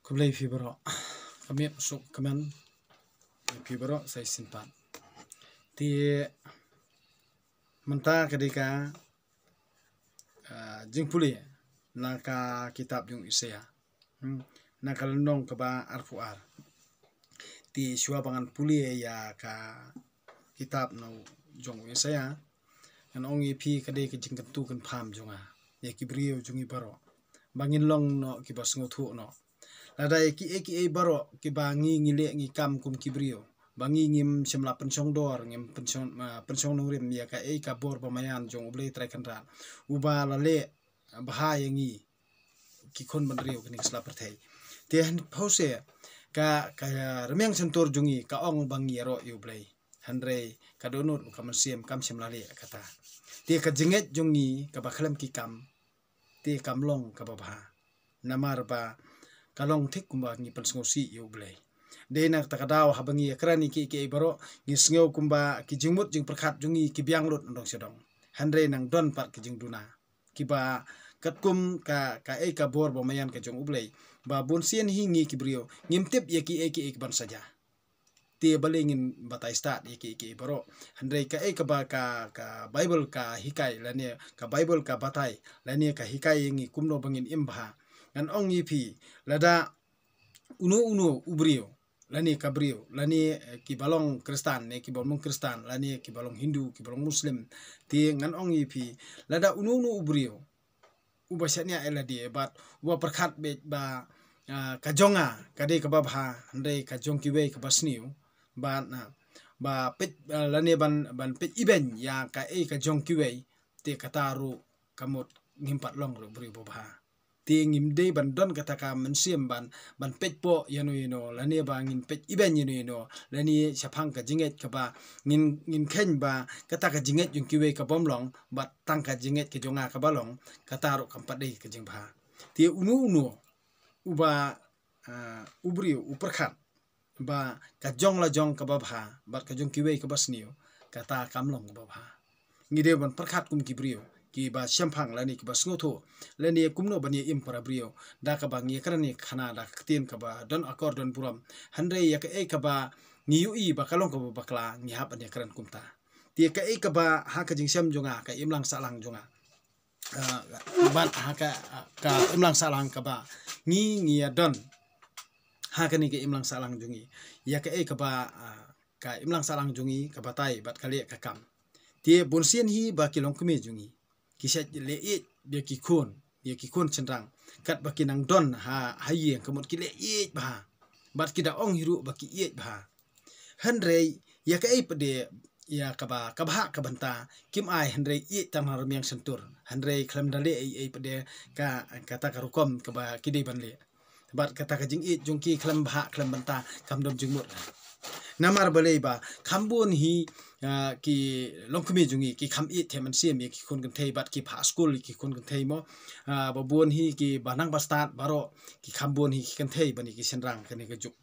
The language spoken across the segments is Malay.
Kublai fibro kami masuk kemen fibro saya simpan ti menta ketika jing puli naka kitab jung isya naka lendong keba arfuar ti shua bangan puli ya ka kitab no jong isya an ongi pi kadai ke jing kentu kan pham junga ya kibrio jungi baro bangin long no kibas ngothu no lada eki baro ki bangi ngile ngi kam kum kibrio bangi ngim semla pensong dor ngim pensong nungrim ya ka ka bor pamayan jong ublei trai kanra uba lale bahaya ngi ki kon bandrio kini sla perthai te pause ka remeng sentur jungi ka ong bangi ro ublei handrei ka donur ka mansiem kam semla le kata te ka jinget jungi ka bakhalam ki kam te kamlong ka babha namar ba kalong thik kumba ngi pensngosi yu blai de nak takadaw habangi akrani ki baro ngi sngew kumba ki jingmut jing perkhat jungi ki biang lut ndong sedong handre nang don pat ki jing duna ki ba katkum ka bor bo mayan ka jong ublai ba bonsien hi ngi ki brio ngimtip ye ki ban saja te balengin batai start ye ki baro handre ka ba ka bible ka hikai lane ka bible ka batai lane ka hikai ngi kumno bangin imba ngan ong yipi lada uno ubrio lani kabrio lani ki balong kristan ne ki balong kristan lani ki balong hindu ki balong muslim ti ngan ong yipi lada uno ubrio ubasanya eladi bat wa perkhat be ba kajonga kade ka babha ndai ka jong ki we ka basniu ba na ba pet lani ban pet iben ya ka ka jong ki we te kataru kamot ngimpat long ro brio babha tingim de ban don kata ka mensiem ban petpo yano lani ba ngin pet iben yano lani sapang ka jinget ka ba ngin khen ba kata ka jinget yung kiwe ka bomlong bat tang ka jinget ke jonga ka balong kata ro kampat de ka jingba ti uno uba ubrio uperkhat ba ka jong la jong ka babha bat ka jong kiwe ka basniu kata kamlong ka babha ngide ban perkhat kum kibrio ki ba syampang lani ki ba sngoto lani kumno bani im para brio da ka ba ngi krani khana da ktin ka ba don akor don puram handre ya ka ba ngi ui ba kalong ka ba bakla ngi hap ani kran kumta ti ka ba ha ka jing syam jonga ka imlang salang jonga ban ha ka imlang salang ka ba ngi ya don ha ka ni ka imlang salang jongi ya ka ba ka imlang salang jongi ka batai bat kali ka kam ti bonsien hi ba kilong kemi jongi kisat le dia ki kun centang kat baki nang don haye kemut ki le bah bat kita ong hiru baki bah handrei ya ka pede ya ka ba ka banta kim ai handrei tang har miang sentur handrei klam dale pede ka kata karukom ka ba kide ban le bat kata ka jing jungki klam banta kam dom jingmut namar balei ba khambun hi ki longkumi jungi ki kham theman siam ki kun kan thei bat ki pha school ki kun kan thei mo babon hi ki banang bastat baro ki khambun hi ki kan thei bani ki senrang kani ka juk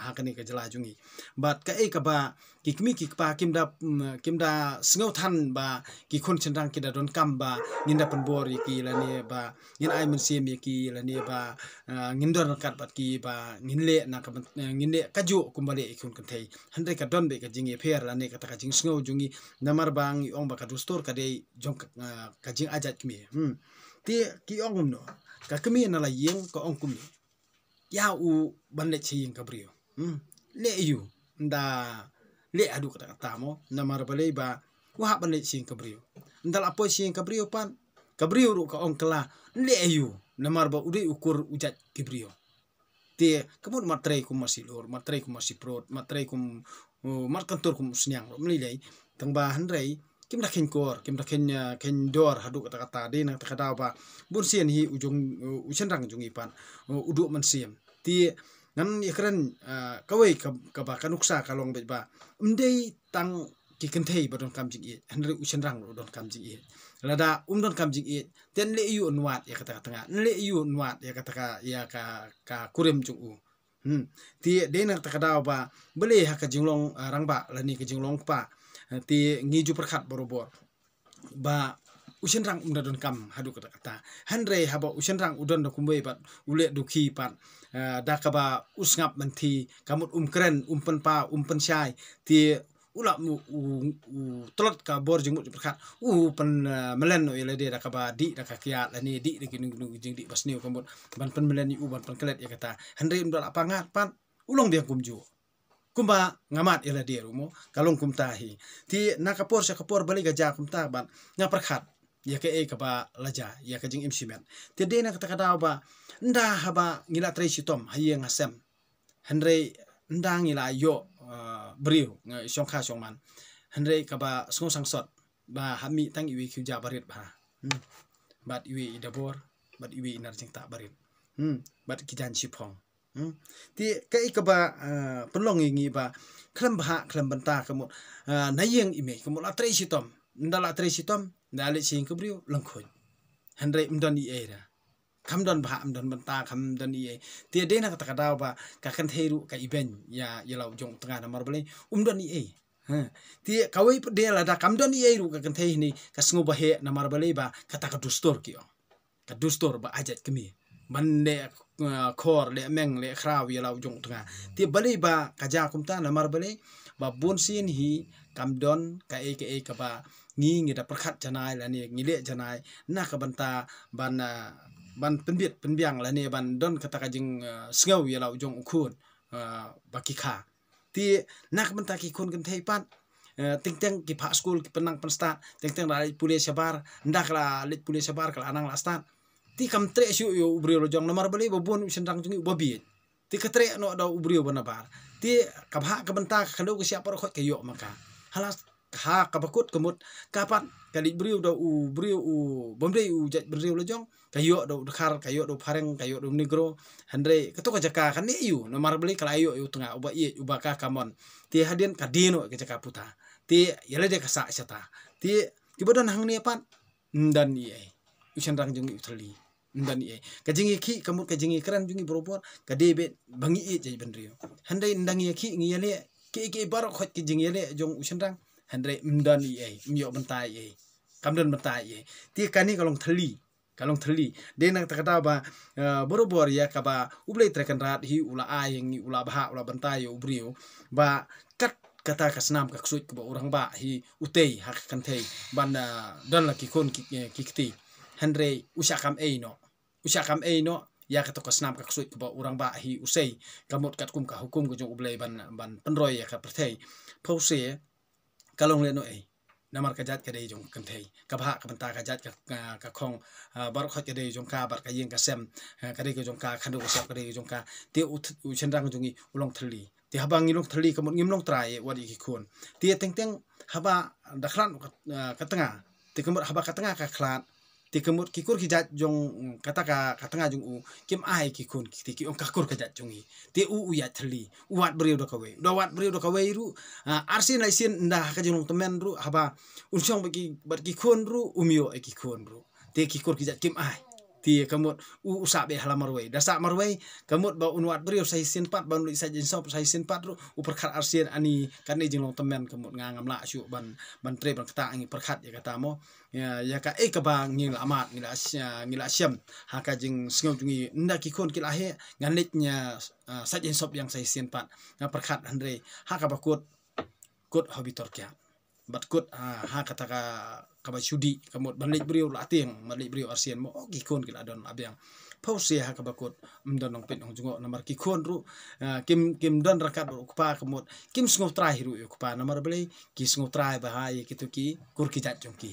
ha kani ka jala jungi bat ka ba ki kmi ki pa kimda sngo than ba ki kun senrang ki da don kam ba nginda pen bor ki lani ba ngin ai men siam ki lani ba ngindor kat bat ki ba nginle na ka nginle kaju kumbale kun kan thei handre ka don be ka jingi pher lani ka ta ka jing jungi namar bang ong ba ka dustor ka de jong ka jing ajat kmi ti ki ong no ka kmi na la yeng ko ong kumi ya u ban le ching ka brio le yu nda le adu ka ta mo namar ba le ba wa ban le ching ka brio ndal apo ching ka brio pan ka brio ru ka ong kala le yu namar ba udai ukur ujat ki brio ti kamut matrai kum masih lor matrai kum masih prot matrai kum mat kantor kum snyang mlilei tang ba handrei kim da ken dor hadu kata de nang takada ba bursien hi ujung usenrang jungi pan udu mansiem ti ngan ikran kawai ka ba kanuksa kalong be ba mdei tang ki kenthei ba don kamjing i handrei usenrang don kamjing i lada don kamjing i ten le yu nwat ya kata tanga le yu nwat ya kata ya ka kurem jung u ti de nang takada ba bele ha ka jinglong rangba lani ka jinglong pa ti ngiju perkhat borobor ba usenrang don kam hadu kata handrei haba usenrang udon do kumbai bat ule duki pat da kaba usngap menti kamut keren penpa pensyai ti ulak mu telot ka bor jengmut berkat pen melen no ile dia da kaba di da kakiat lani di ginu jing di basniu kamut ban pen melen ban pen kelet ya kata henry undal apangat pan ulong dia kumju kumba ngamat ila dia rumo kalong kumtahi ti nakapor sa kapor balik gaja kumta ban ngaperkhat ya ke kaba laja ya ke jing imsimet ti de na kata kada ba nda haba ngila tracy tom haye ngasem henry nda ngila yo beriu songkha songman henry kaba song sangsot ba hami tang iwi khuja barit ba bat iwi idabor bat iwi inar jing tak barit bat kijan sipong ti kai kaba penlong ingi ba klem bah klem benta kamu nayeng ime kamu la tracy tom ndala tracy tom ndale sing kebriu lengkhoy henry mdon i era kamdon bah mdon benta kamdon i ti de na kata kada ba ka kan theru ka event ya yalau jong tengah namar bele umdon i ti kawai de la da kamdon i ru ka kan thei ni ka sngu ba he namar bele ba kata ka dustor ki ka dustor ba ajat kemi bande khor le meng le khraw yalau jong tengah ti bale ba kaja kumta namar bele ba bonsin hi kamdon ka ka ba ngi da perkhat janai la ni ngile janai na ka banta ban penbiang la ni ban don kata ka jing sngau yalau jong ukhun bakikha ti nak banta ki khun kan thei pan ting teng ki pha school ki penang pensta ting teng la pulis sabar ndak la lit pulis sabar kala anang la stat ti kam tre syu yo ubrio jong namar bali bobon sendang jungi bobi ti katre no da ubrio banabar ti kabha ka banta khalo ka siapa khot kayo maka halas ha kabakut kemut kapan kali brio da brio bomre jat brio lo jong kayo do khar kayo do pareng kayo do negro andre keto ka jaka kan yu namar bali kala yo tengah uba ye uba ka kamon ti hadien kadino ke jaka puta ti yale de kasa sata ti kibodon hang ni pan ndan ye usandang jungi utali ndan ye kajingi ki kamut kajingi kran jungi borobor kadebe bangi e jai benrio handai ndang ye ki ngiyale ke barok khot ki jingi le jong usandang handai ndan ye myo bentai ye kamdon bentai ye ti kani kalong thali de nang takada ba borobor ya kaba ublei trekan rat hi ula ayeng ula bah ula bentai yo ubrio ba kat kata kasnam ka ksut ba orang ba hi utei hak kan thei ban dan la ki kon kiti handai usakam e no ya kato kasnam ka ksut ba orang ba hi usei kamut kat kum ka hukum ko jong ublei ban penroy ya ka perthei pause kalong le no namar kajat ka dei jong kan thei ka bha ka banta kajat ka khong bar khat ka dei jong ka bar ka yeng ka sem ka dei ko jong ka khandu sap ka dei jong ka te u chendang jongi ulong thali ti habang ngilong thali kamut ngimlong trai wadi ki khun ti teng haba dakhlan ka tengah ti kamut haba ka tengah ka khlat ti kamut kikur kijat jong kata ka tengah jong u kim ai ki khun ti ki ong kakur kajat jongi ti u ya thali uat beriu do kawe do wat beriu do kawe ru arsin laisin ndah ka jong temen ru haba unsong bagi khun ru umio ki khun ru ti kikur kijat kim ai ti kamut usap be halamar wei dasa marwei kamut ba unwat beriu sai sin pat ban li sajin sop sai sin pat ru uperkhat arsin ani kan ni jong temen kamut ngam la syu ban tre ban kata angi perkhat ya kata mo ya ka ka ba ngil amat ngila syam ha ka jing sngau jungi nda ki khon kila he nganit nya sajin sop yang sai sin pat nga perkhat andre ha ka ba kut habitor kya bat kut ha kata ka ba sudi kamut balik beriu la tiang balik beriu arsian mo ki khon kila don abyang pause ha ka ba kut mdon nong pit ong jungo namar ki khon ru kim don rakat kupa kamut kim sngau trai ru kupa namar beli ki sngau trai ba ha ye kitu ki kur ki jat jongki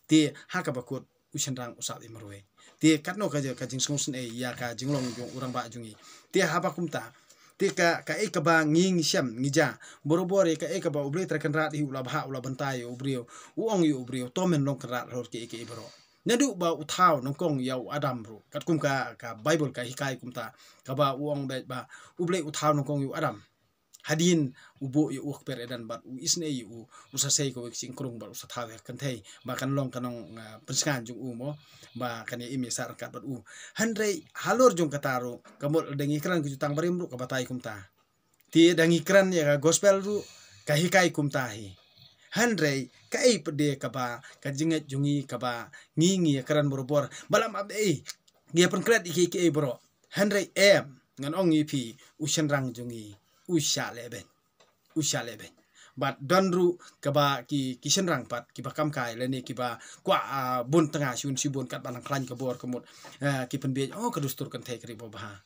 ti ha ka ba kut usandang usap i marwe ti katno ka jing sngau sen ya ka jinglong jong urang ba jungi ti ha ba kumta ti ka ba nging syam ngija borobor ka ba ubri trekan rat hi ula bah ula bentai ubrio uong yu ubrio tomen long kerat hor ki bro nadu ba uthau nongkong yau adam bro kat kum ka bible ka hikai kumta ka ba uong ba ublei uthau nongkong yu adam hadin ubo yu uk per edan bat u isne yu usasei ko sing krung ba usathaw kan thei ba kan long kanong penskan jung mo ba kan ya imi sar kat bat handrei halor jong kataro kamol dengi kran ku jutang barim ru ka batai kumta ti dangi kran ya gospel ru ka hikai kumta hi handrei kai pede ka ba ka jinget jungi ka ba ngingi kran borobor balam ab dia penkret iki bro handrei ngan ong ipi usen rang jungi usya leben bat donru kaba ki senrang pat ki bakam kai leni ki ba kwa bun tengah siun si bun kat balang klan ke bor kemut ki penbe oh kedustur kan thai kri bo bah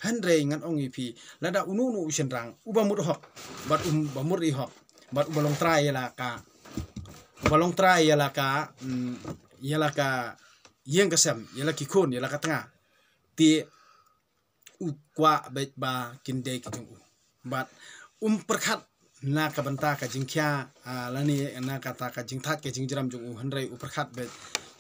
handre ngan ong ipi lada unu usen rang uba mud hok bat bamur i hok bat ubalong trai yala ka yeng kasem yala ki khon yala ka tengah ti kwa bet ba kinde ki jung bat perkhat na ka banta ka jingkya lani na kata ka jingthat ke jingjeram jung handrai perkhat bet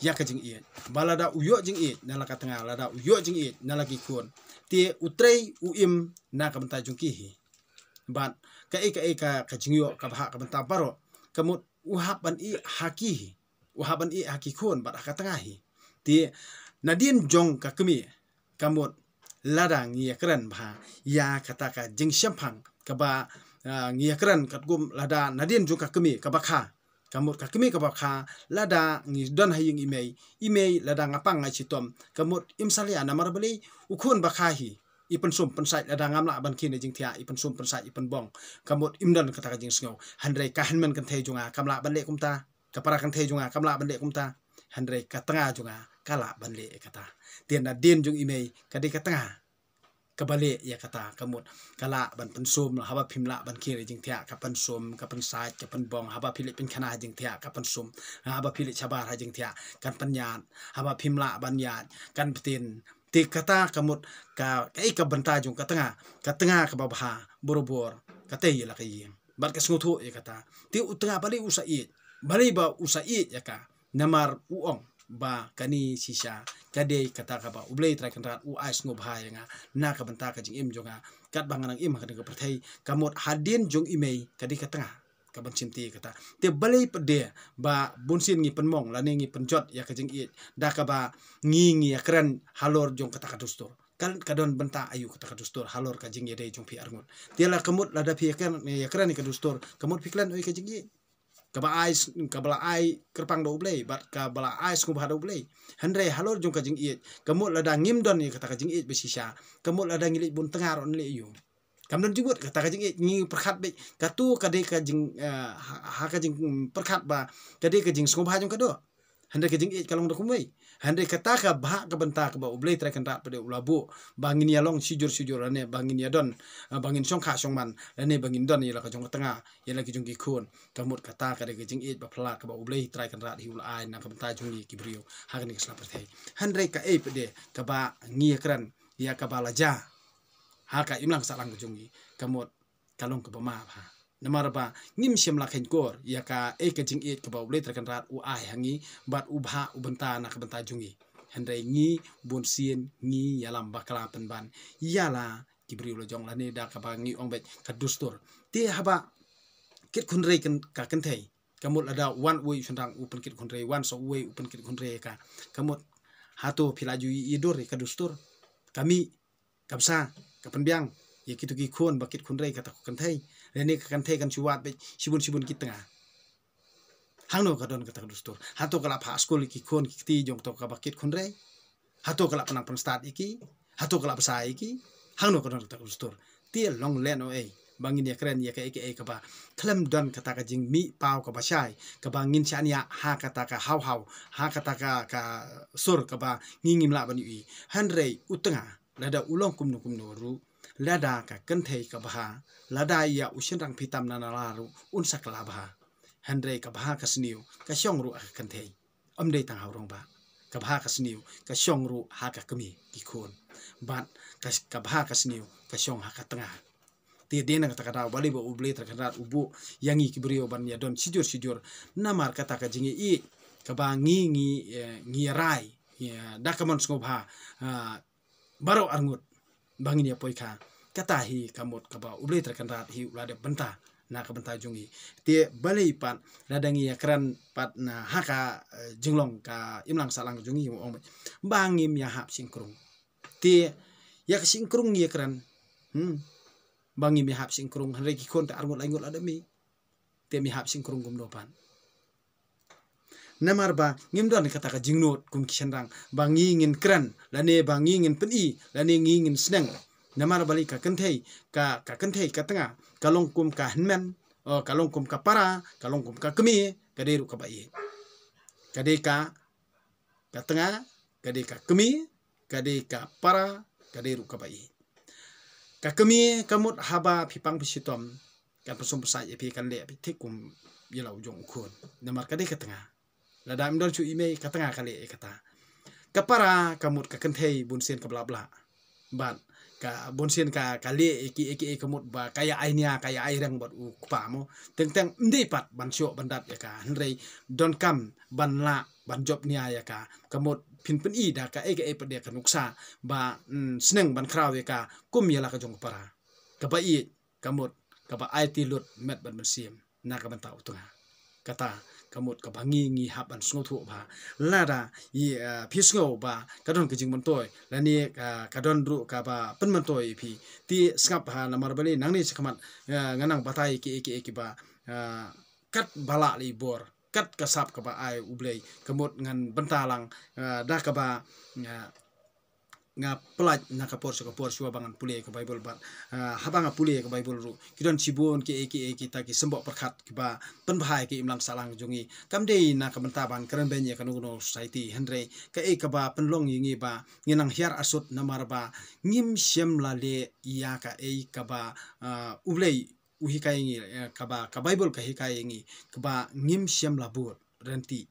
ya ka jing i balada uyo jing i na la ka tengah lada uyo jing i na la ki khon ti utrei uim na ka banta jung ki hi bat ka jingyo ka bah ka banta baro kamut uhaban i haki khon bat ka tengah hi ti nadien jong ka kemi kamut ladang ya keren bah ya kata ka jing syampang ka ba ngia keren kat gum lada nadien jong ka kemi ka bakha kamut ka kemi ka bakha lada ngi don haying imei lada ngapang ngai chitom kamut imsalia na marbali ukhun bakha hi ipen sum pensai lada ngamla ban kine jing thia ipen sum pensai ipen bong kamut imdon kata ka jing sngo handrai ka hanmen kan thei junga kamla ban le kumta kapara kan thei junga kamla ban le kumta handrai ka tengah junga kala ban le kata tian na din jung imei ka de ka tengah kabale ya kata kamut kala ban pensum haba phimla ban kire jing thia ka pensum ka pensai ka penbong haba philip pin khana jing thia ka pensum haba philip chabar ha jing thia kan penyan haba phimla ban yan kan ptin ti kata kamut ka ka banta jung ka tengah ka babha borobor ka te yela ka yeng bat ka snuthu ya kata ti utengah bali usai bali ba usai ya ka namar uong ba kani sisa kade kata ka ba ublei tra kan rat u ais ngo bhai nga na ka banta ka jing im jonga kat banganang im ka de perthai kamut hadin jong imei kadi ka tengah ka ban simti kata te balei pede ba bunsin ngi penmong lani ngi penjot ya ka jing i da ka ba ngi keren halor jong kata ka dustur kan kadon benta ayu kata ka dustur halor ka jing yede jong pi arngut tiala kamut lada pi kan ya keren ni ka dustur kamut piklan oi ka jing i kabala ai kerpang do blei bat kabala ai skubha do blei handre halor jong ka jing i kamut lada ngim don ni kata ka jing i besisa kamut lada ngili bun tengar on le yu kamdon jugut kata ka jing i ngi perkhat be katu kade ka jing ha ka jing perkhat ba kade ka jing skubha jong ka do handre ka jing i kalong do kumai handre kata ka bah ka benta ka ba ublei tra kan rat pade ulabu bangin ya long sijur ane bangin ya don bangin song kha song man ane bangin don ya la ka jong tengah ya la ki jong ki khun kamut kata ka de jing i ba phla ka ba ublei tra kan rat hi ul ai na ka benta jong ki brio ha ka ni sla perthai handre ka e pede ka ba ngi kran ya ka ba la ja ha ka imlang salang ka jong kamut kalong ka ba ma ba namar ba ngim siam la khen kor ya ka ka jing i ka ba ublei tra kan rat u ai hangi bat ubha ubenta na ka benta jungi handai ngi bonsin ngi yalam bakla penban yala kibri lo jong lani da ka ba ngi ongbet ka dustur ti haba kit khunrei kan ka kan thei kamut ada one way sundang upen kit khunrei one so way upen kit khunrei ka kamut hato philaju idor ka dustur kami kamsa ka penbiang ya kitu ki khon bakit khunrei ka ta kan thei reni ka kan thei kan chuwat be sibun kit tengah hangno ka don ka ta dustur hato kala pha skol ki khon ki ti jong to ka bakit khunrei hato kala panang pan start iki hato kala psa iki hangno ka don ka ta dustur ti long len o bangin ya keren ya ka ba klem don kata ka jing mi pau ka basai ka bangin chania ha kata ka haw ha kata ka sur ka ba ngingim la ban yu handrei utenga lada ulong kumno ru lada ka kenthei ka bah lada ya usin rang pitam na laru unsa kala bah handrei ka bah ka sniu ka syong ru ka kenthei amdei tang haurong ba ka bah ka sniu ka syong ru ha ka kemi ki khon bat ka bah ka sniu ka syong ha ka tengah ti dena kata kata bali ba uble terkenal ubu yangi kibrio ban ya don sijur namar kata ka jingi i ka ba ngi rai ya dakamon skobha baro arngut bangin ya poika kata hi kamot ka ba uble terkenal hi ulade benta na ka benta jungi ti bali pat ladangi ya kran pat na haka jinglong ka imlang salang jungi ong bangim ya hap singkrung ti ya singkrung ya kran bangi mi hap singkrung hanre ki kon ta arngot aingot ada mi te mi hap singkrung gum dopan namar ba ngimdon kata ka jingnot kum kisandang ba ngingin kran lane ba ngingin peni lane ngingin sneng namar bali ka kenthei ka kenthei ka tanga kalong kum ka henmen kalong kum ka para kalong kum ka kemi kaderu ka bai kade ka tanga kade ka kemi kade ka para kaderu ka bai ka kemi kamut haba phipang pisitom kan pasum pasai epi kan le thikum yelau jong khun namar kade ka tanga lada imdon chu ime ka tanga kale kata kapara kamut ka kenthei bunsen ka bla bla ban ka bunsen ka kale eki kamut ba kaya ainia kaya airang bot u pamo teng ndi pat ban syo bandat ya ka henrei don kam ban la ban job nia ya ka kamut pin i da ka pede ka nuksa ba sneng ban kraw ya ka kum yala ka jong para ka ba i kamut ka ba IT lut met ban sim na ka ban tau tunga kata kamut ka bangi ngi hap an sngotu ba lada i pisngo ba kadon ka jing montoy lani kadon ru ka ba pen montoy pi ti skap ha namar bali nangni sekamat nganang batai ki ba kat bala li bor kat kasap ka ba ai ublei kamut ngan bentalang da ka ba nga pelaj na kapor suwa bangan pule ke Bible bat habanga pule ke Bible ru kidon cibun ke kita ki sembok perkat ke ba penbahai ke imlang salang jungi kamde na kamentaban keren benye kanuno society henre ke ba penlong yingi ba nginang hiar asut namar ba ngim syem lale ya ka ka ba ublei uhi kaingi ka Bible ka hikaingi ke ba ngim syem labur renti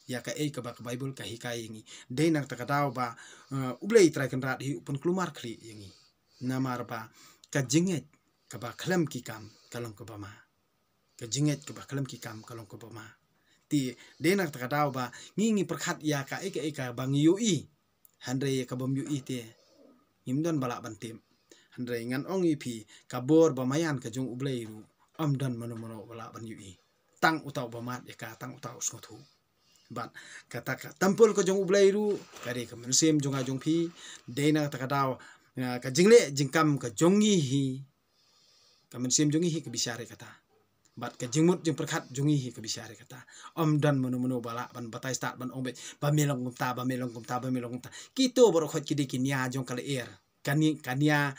ya ka ba ka Bible ka hikai yangi dei nak takadaw ba ublei trai kan rat hi upun klumar kli yangi namar ba ka jinget ka ba klam ki kam kalong ka ba ma ka jinget ka ba klam ki kam kalong ka ba ma ti dei nak takadaw ba ngingi perkhat ya ka bang yui handre ka bom yui te ngimdon bala bantim handre ngan ong ipi ka bor ba mayan ka jong ublei ru amdan mano bala ban yui tang utau ba mat ya ka tang utau skotu ban kata tampul ko jong ublai ru kare ka mensim jonga jong phi deina takadaw ka jingle jingkam ka jongi hi ka mensim jongi hi ka bisyare kata bat ka jingmut jing perkhat jongi hi ka bisyare kata om dan menu bala ban batai start ban ombe ba melong kumta kito boro khot kidi kinya jong kale er kania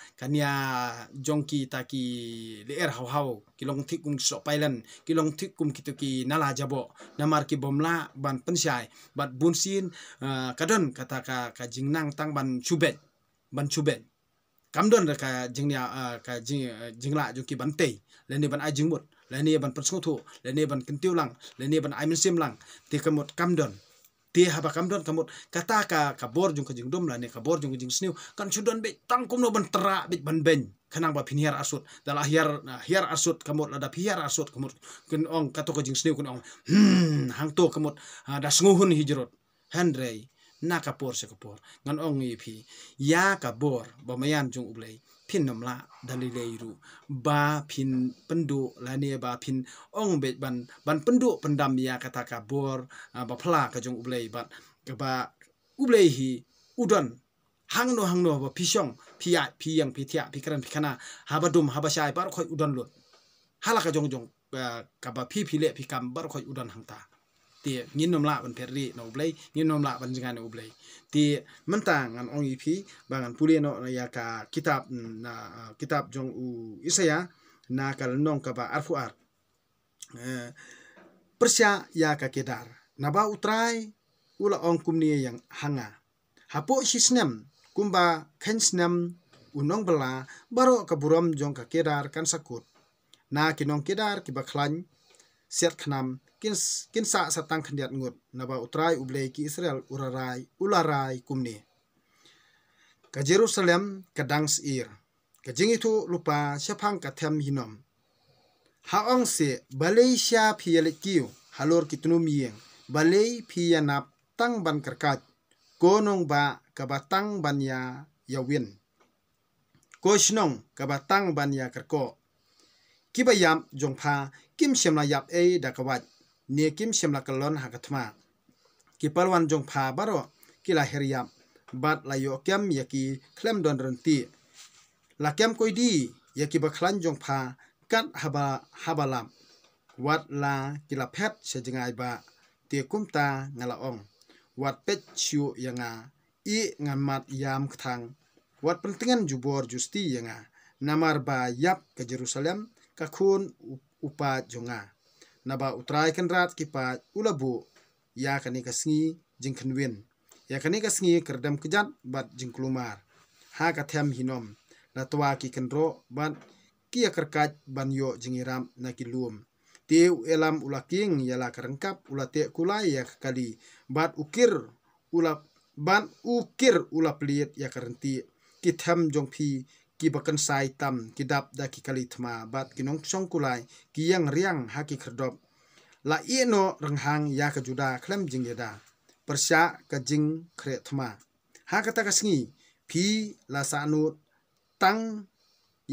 jongki taki leer hau kilong thik kum so pailan kilong thik kum kituki nala jabo namar ki bomla ban pensyai bat bunsin kadon kata ka jingnang tang ban chubet kamdon ka jingnya ka jingla jongki bante leni ban ajingbut leni ban persngothu leni ban kentiulang leni ban aimensim lang ti kamut kamdon ti haba kamdon kamut kata ka bor jong ka jingdom la ne ka bor jong jing sniu kan sudon be tangkum no ban tera be ban ben kanang ba pinhiar asut dal hiar asut kamut la da hiar asut kamut kun ong kato ka jing sniu kun ong hang to kamut da snguhun hijrot handrei na ka por se ka por ngan ong ipi ya ka bor ba mayan jong ublei pin nomla dalileiru ba pin pendu lani ba pin ong bet ban pendu pendam ya kata ka bor ba phla ka jong ublei ba ublei hi udon hangno ba pisong pia piang pitia pikran pikana habadum habashai bar khoi udon lot halaka jong ka ba phile pikam bar khoi udon hangta ti ngin nomla ban perri no ublei ngin nomla ban jingan no ublei ti mentang an ong ipi bangan puli no ya ka kitab jong Isaya na kal nong ka ba arfuar persya ya ka kedar naba utrai ula ong kumni yang hanga hapo sisnem kumba khensnem unong bela baro ka buram jong ka kedar kan sakut na kinong kedar ki bakhlan siat khnam kin sa satang khandiat ngut naba utrai ublei ki Israel ularai kumni ka Jerusalem ka Dangsir ka jingitu lupa syapang ka them hinom haong se Malaysia phiale kiu halor kitnum yeng balei phianap tang ban karkat konong ba ka batang ban ya yawin kosnong ka batang ban ya karko kibayam jongpha kim semla yap da kawat ne kim semla kalon hakathma kipalwan jongpha baro kila heriam bat layo kem yaki klem don renti la kem koidi yaki bakhlan jongpha kat habalam wat la kila phet sejengai ba te kumta ngalaong wat pet chiu yanga I ngamat yam ktang wat pentingan jubor justi yanga namar ba yap ke Jerusalem kakun upa jonga naba utrai kenrat kipa ulabu ya kani kasngi jingkenwin ya kani kasngi kerdam kejat bat jingklumar ha kathem hinom latwa ki kenro bat kia kerkat banyo jingiram nakilum teu elam ulaking yala kerengkap ulate kulai ya kali bat ukir ulap liet ya kerenti kitham jongpi ki bakan sai tam kidap da ki kali thma bat kinong song kulai ki yang riang ha ki kherdop la ino renghang ya ka juda klem jingyada persya ka jing khre thma ha kata kasngi phi la sanut tang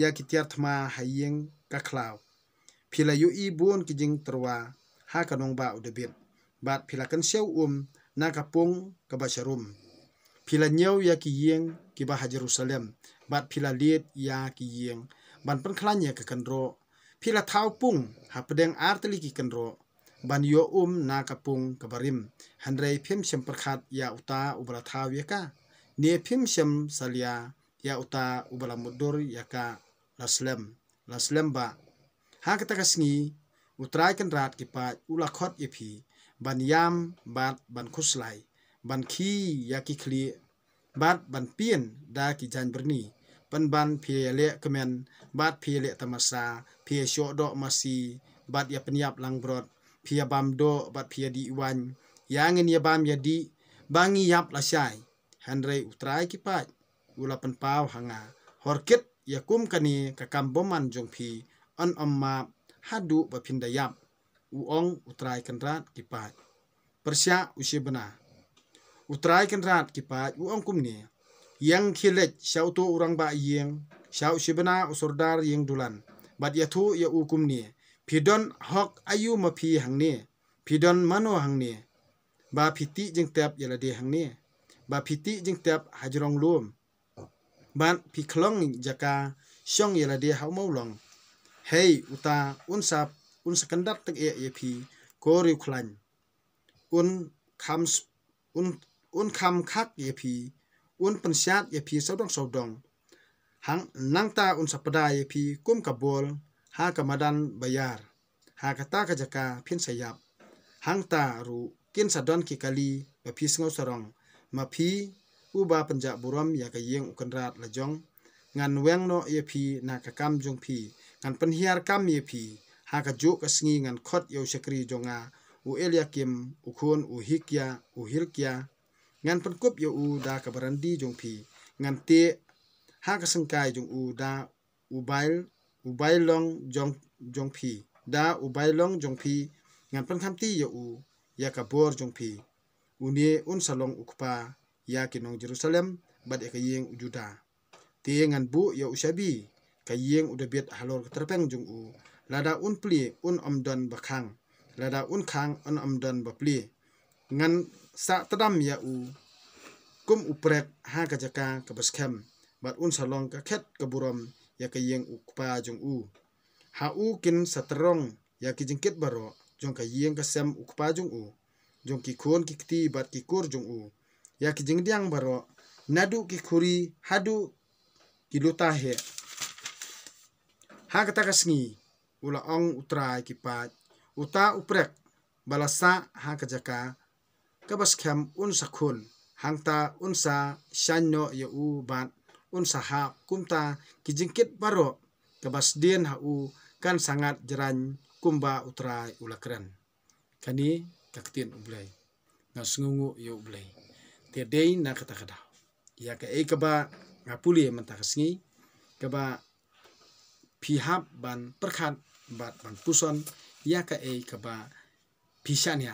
ya ki tiar thma hayeng ka khlaw phila yu I bun ki jing terwa ha kanong ba udebit bat phila kan sew na kapung ka basharum phila nyau ya ki yeng ki ba Jerusalem bat phila liet ya ki yeng ban pen khlanya ka kanro phila thau pung ha pedeng arteli ki kanro ban yo na kapung ka barim handrei phim sem perkhat ya uta ubala thaw ya ka ne phim sem salia ya uta ubala mudur ya ka laslem ba ha kata kasngi utrai kan rat ki pa ulakhot ye phi ban yam bat ban khuslai ban khi ya ki khli bat ban pien da ki jan berni ban phi le kemen bat phi le tamasa phi syo do masi bat ya penyap lang brot phi bam do bat phi di wan yang ya bam ya di bangi yap la sai handrei utrai ki pa ulapan pau hanga horket ya kum kani ka kamboman jong phi on amma hadu ba pindayap uong utrai kenrat kipat persya usibena utrai kenrat kipat uong kumni yang khilet syauto urang ba yeng syau sibena usordar yeng dulan bat yathu ya ukumni pidon hok ayu mapi hangne pidon mano hangne ba phiti jingtap yalade hangne ba phiti jingtap hajrong lum ban pikhlong jaka syong yalade haumaulong hei uta unsa kandak tek e phi kori khlan un kham khak ye phi un pensyat ye phi sodong hang nangta un sapada ye phi kum kabol ha kamadan bayar ha kata ka jaka phin sayap hangta ru kin sadon ki kali ba phi sngo sarong ma phi uba panja buram ya ka yeng ukanrat lajong ngan weng no ye phi na ka kam jong phi ngan penhiar kam ye phi ha ka juk asngi ngan khot yo sekri jonga u Eliakim ukhun u hikya u hilkya ngan penkup yo u da ka barandi jong phi ngan te ha ka sengkai jong u da ubail long jong phi da ubail long jong phi ngan pen khamti yo u ya ka bor jong phi uni un salong ukpa ya kinong Jerusalem bad ka yeng ujuda te ngan bu yo usabi kayeng udah biat halor terpeng jung u lada un pli un omdon bakhang lada un khang un omdon bapli ngan sa tadam ya u kum uprek ha ka jaka ka baskem bat un salong ka khet ka burom ya kayeng ukpa jung u ha u kin satrong ya ki jingkit baro jong ka yeng ka sem ukpa jung u jong ki khon ki kti bat ki kur jung u ya ki jingdiang baro nadu ki khuri hadu ki luta he ha kata kasngi ula ong utrai kipat uta uprek balasa ha kajaka kabaskem un sakhun hangta unsa shanyo ya u bat unsa ha kumta kijingkit baro kabasdien ha u kan sangat jeran kumba utrai ulakren kani kaktin ublay ngasngungu ya ublay tedei na kata kada ya ka kaba ngapuli mentakasngi kaba pihap ban perkhat bat ban puson ya ka kaba pisanya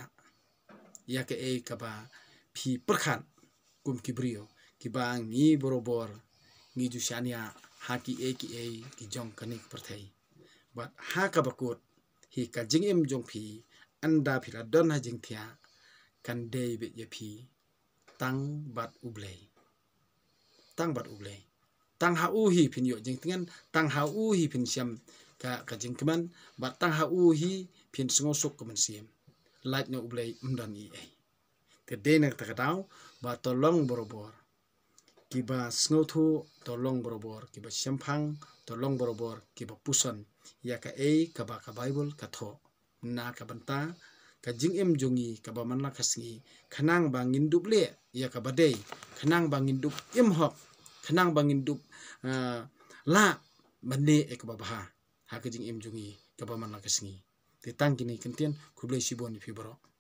ya ka kaba pi perkhat kum kibrio kiba ngi borobor ngi jusania haki ki jong kanik perthai bat ha ka bakut hi ka jingim jong phi anda phila don ha jing thia kan dei be ye phi tang bat ublei tang ha u hi phin yo jing tingan tang ha u hi phin siam ka jing keman bat tang ha u hi phin sngo sok keman siam light no ublay umdan I ai. Te de nak takatau ba tolong borobor. Kiba snothu tolong borobor, kiba sempang tolong borobor, kiba pusan ya ka kaba ka Bible ka tho na ka banta ka jing em jongi kaba manla kasngi khanang bangin duble ya ka badei khanang bangin dub em hok khanang bangin dub la bande kaba baha ha ka jing em jongi kaba manla kasngi te tang kini kentian kublai siboni fibro.